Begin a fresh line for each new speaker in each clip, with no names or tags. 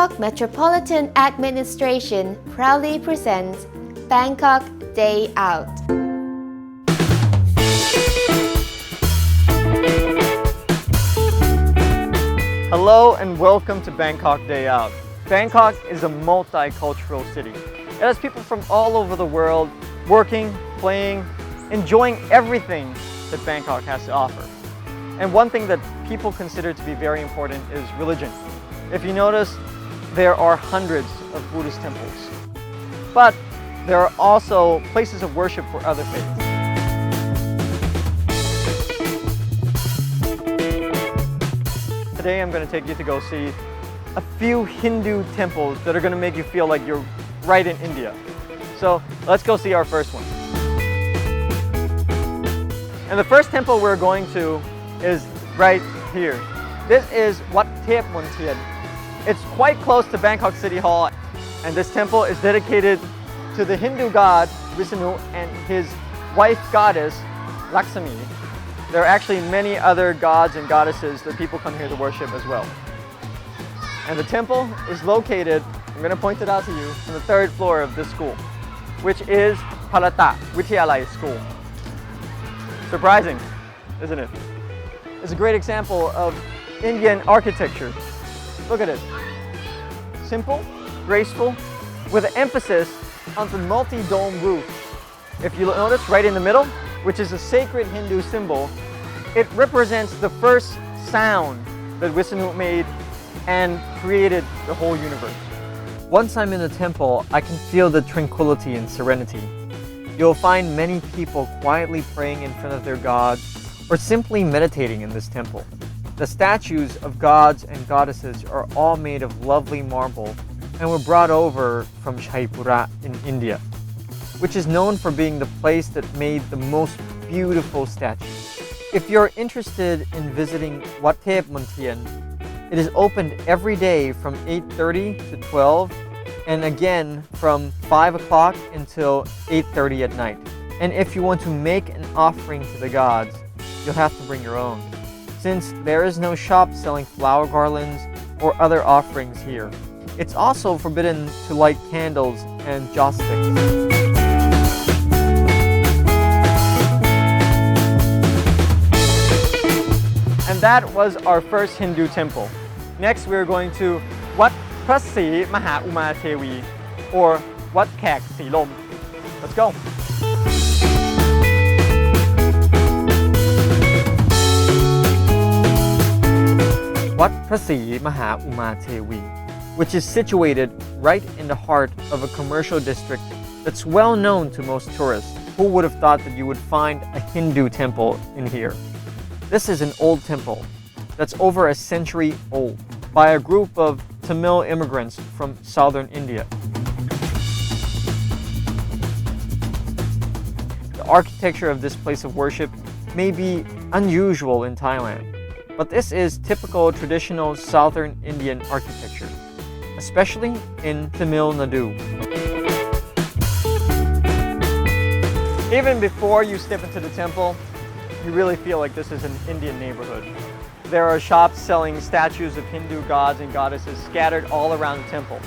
Bangkok Metropolitan Administration proudly presents Bangkok Day Out.
Hello and welcome to Bangkok Day Out. Bangkok is a multicultural city. It has people from all over the world working, playing, enjoying everything that Bangkok has to offer. And one thing that people consider to be very important is religion. If you notice, there are hundreds of Buddhist temples. But there are also places of worship for other faiths. Today I'm going to take you to go see a few Hindu temples that are going to make you feel like you're right in India. So let's go see our first one. And the first temple we're going to is right here. This is Wat Thep Mon Thien. It's quite close to Bangkok City Hall, and this temple is dedicated to the Hindu god Vishnu and his wife goddess Lakshmi. There are actually many other gods and goddesses that people come here to worship as well. And the temple is located, I'm going to point it out to you, on the third floor of this school, which is Palata Vidyalaya School. Surprising, isn't it? It's a great example of Indian architecture. Look at it. Simple, graceful, with an emphasis on the multi-dome roof. If you notice right in the middle, which is a sacred Hindu symbol, it represents the first sound that Vishnu made and created the whole universe. Once I'm in the temple, I can feel the tranquility and serenity. You'll find many people quietly praying in front of their gods or simply meditating in this temple. The statues of gods and goddesses are all made of lovely marble and were brought over from Jaipura in India, which is known for being the place that made the most beautiful statues. If you're interested in visiting Wat Thep Mon Thien, it is opened every day from 8:30 to 12 and again from 5 o'clock until 8:30 at night. And if you want to make an offering to the gods, you'll have to bring your own, since there is no shop selling flower garlands or other offerings here. It's also forbidden to light candles and joss sticks. And that was our first Hindu temple. Next we're going to Wat Phra Sri Maha Uma Thevi, or Wat Khak Sri Lom. Let's go. Wat Phra Sri Maha Uma Thevi, which is situated right in the heart of a commercial district that's well known to most tourists. Who would have thought that you would find a Hindu temple in here? This is an old temple that's over a century old by a group of Tamil immigrants from southern India. The architecture of this place of worship may be unusual in Thailand, but this is typical traditional southern Indian architecture, especially in Tamil Nadu. Even before you step into the temple, you really feel like this is an Indian neighborhood. There are shops selling statues of Hindu gods and goddesses scattered all around the temple.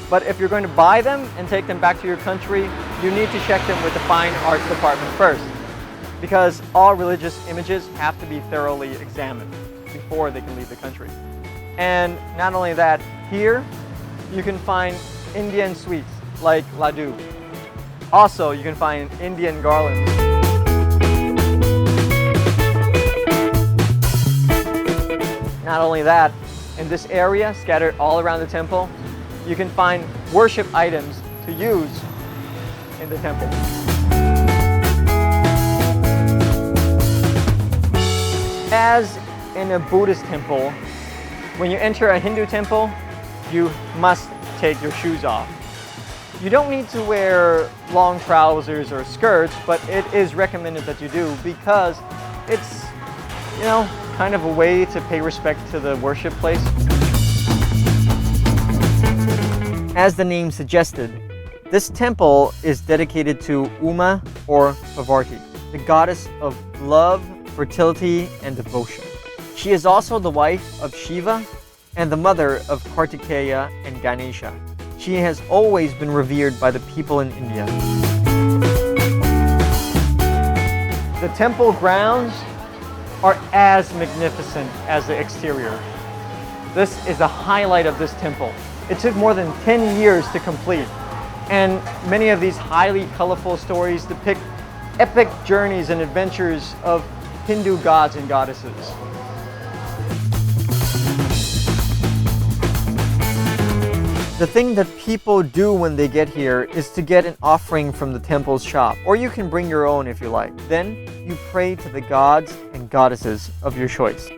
But if you're going to buy them and take them back to your country, you need to check them with the fine arts department first, because all religious images have to be thoroughly examined before they can leave the country. And not only that, here you can find Indian sweets like laddu. Also, you can find Indian garlands. Not only that, in this area, scattered all around the temple, you can find worship items to use in the temple. As in a Buddhist temple, when you enter a Hindu temple, you must take your shoes off. You don't need to wear long trousers or skirts, but it is recommended that you do because it's, kind of a way to pay respect to the worship place. As the name suggested, this temple is dedicated to Uma or Pavarti, the goddess of love, fertility, and devotion. She is also the wife of Shiva and the mother of Kartikeya and Ganesha. She has always been revered by the people in India. The temple grounds are as magnificent as the exterior. This is the highlight of this temple. It took more than 10 years to complete, and many of these highly colorful stories depict epic journeys and adventures of Hindu gods and goddesses. The thing that people do when they get here is to get an offering from the temple's shop, or you can bring your own if you like. Then you pray to the gods and goddesses of your choice.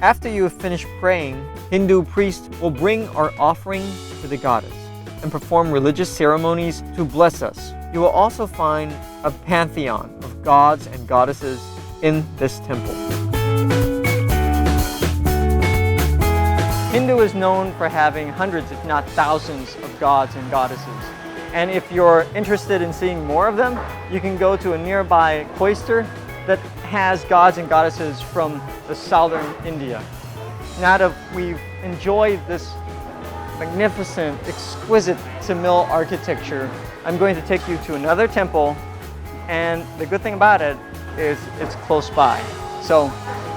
After you have finished praying, Hindu priests will bring our offering to the goddess and perform religious ceremonies to bless us. You will also find a pantheon of gods and goddesses in this temple. Hindu is known for having hundreds, if not thousands, of gods and goddesses. And if you're interested in seeing more of them, you can go to a nearby cloister that has gods and goddesses from the southern India. Now that we've enjoyed this magnificent, exquisite Tamil architecture, I'm going to take you to another temple, and the good thing about it is it's close by. So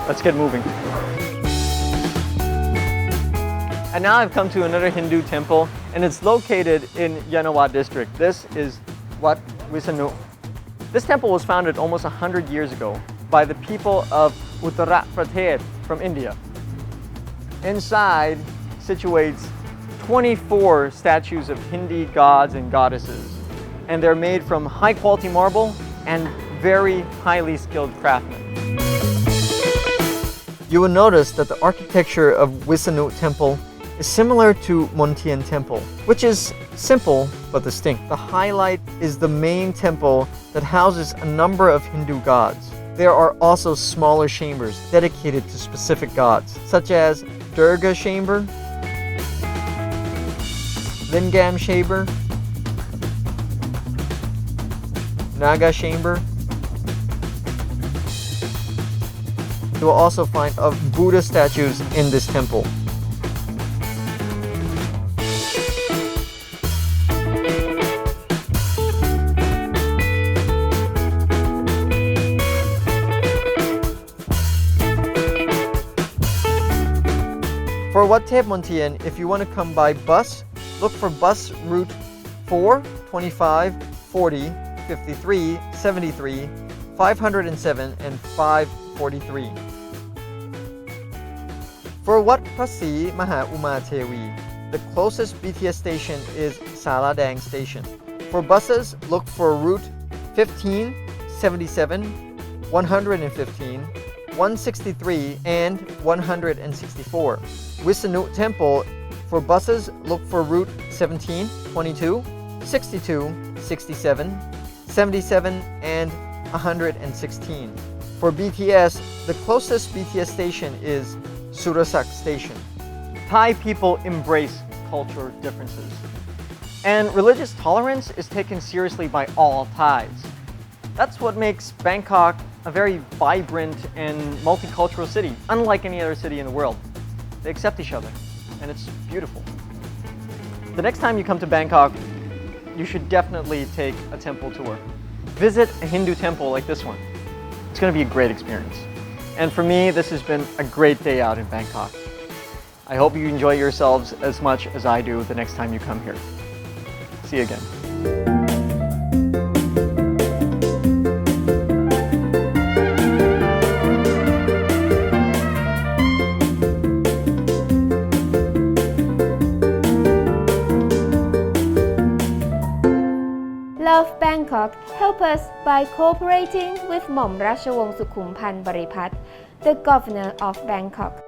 let's get moving. And now I've come to another Hindu temple, and it's located in Yanawa district. This is Wat Wisanu. This temple was founded almost 100 years ago by the people of Uttara Pradesh from India. Inside situates 24 statues of Hindu gods and goddesses, and they're made from high quality marble and very highly skilled craftsmen. You will notice that the architecture of Wisanu Temple is similar to Montian Temple, which is simple but distinct. The highlight is the main temple that houses a number of Hindu gods. There are also smaller chambers dedicated to specific gods, such as Durga chamber, Lingam chamber, Naga chamber. You will also find Buddha statues in this temple. For Wat Thep Montian, if you want to come by bus, look for bus route 4, 25, 40, 53, 73, 507, and 543. For Wat Phasi Maha Uma Thewi, the closest BTS station is Saladang Station. For buses, look for route 15, 77, 115, 163, and 164. Wisanu Temple, for buses, look for route 17, 22, 62, 67, 77, and 116. For BTS, the closest BTS station is Surasak Station. Thai people embrace cultural differences, and religious tolerance is taken seriously by all Thais. That's what makes Bangkok a very vibrant and multicultural city, unlike any other city in the world. They accept each other, and it's beautiful. The next time you come to Bangkok, you should definitely take a temple tour. Visit a Hindu temple like this one. It's going to be a great experience. And for me, this has been a great day out in Bangkok. I hope you enjoy yourselves as much as I do the next time you come here. See you again.
Love Bangkok help us by cooperating with หม่อมราชวงศ์สุขุมพันธ์บริพัตร the Governor of Bangkok.